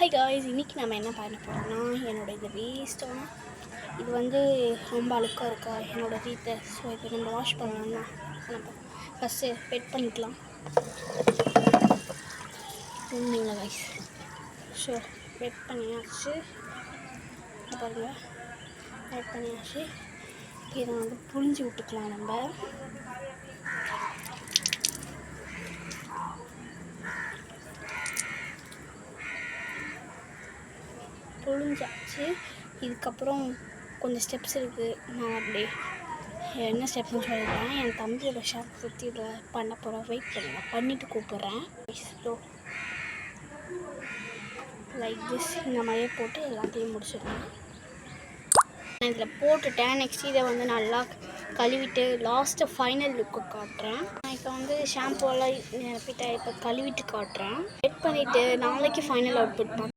Hi guys, இன்றைக்கி நம்ம என்ன பண்ண போகிறோம்னா என்னோட இது வேஸ்ட்டான இது வந்து ரொம்ப அழுக்காக இருக்கா என்னோடய வீட்டை. ஸோ இப்போ நம்ம வாஷ் பண்ணலாம்னா நம்ம ஃபஸ்ட்டு வெட் பண்ணிக்கலாம். உண்மைங்களா காய்ஸ்? ஸோ வெட் பண்ணியாச்சு, பாருங்கள் வெட் பண்ணியாச்சு. இதை வந்து புழிஞ்சு விட்டுக்கலாம். நம்ம புழிஞ்சாச்சு. இதுக்கப்புறம் கொஞ்சம் ஸ்டெப்ஸ் இருக்குது. நான் அப்படியே என்ன ஸ்டெப்ஸ்னு சொல்கிறேன். என் தம்பியோட ஷாப் சுற்றி இதில் பண்ண போகிறேன். வெயிட் பண்ணுங்கள், பண்ணிவிட்டு கூப்பிட்றேன். ஸோ லைக் திஸ் இந்த மாதிரியே போட்டு எல்லாத்தையும் முடிச்சிடுறேன். நான் இதில் போட்டுட்டேன். நெக்ஸ்ட் இதை வந்து நல்லா கழுவிட்டு லாஸ்ட்டு ஃபைனல் லுக்கு காட்டுறேன். நான் இப்போ வந்து ஷாம்புவெல்லாம் நிரப்பிட்டேன். இப்போ கழுவிட்டு காட்டுறேன். வெயிட் பண்ணிவிட்டு நாளைக்கு ஃபைனல் அவுட்புட்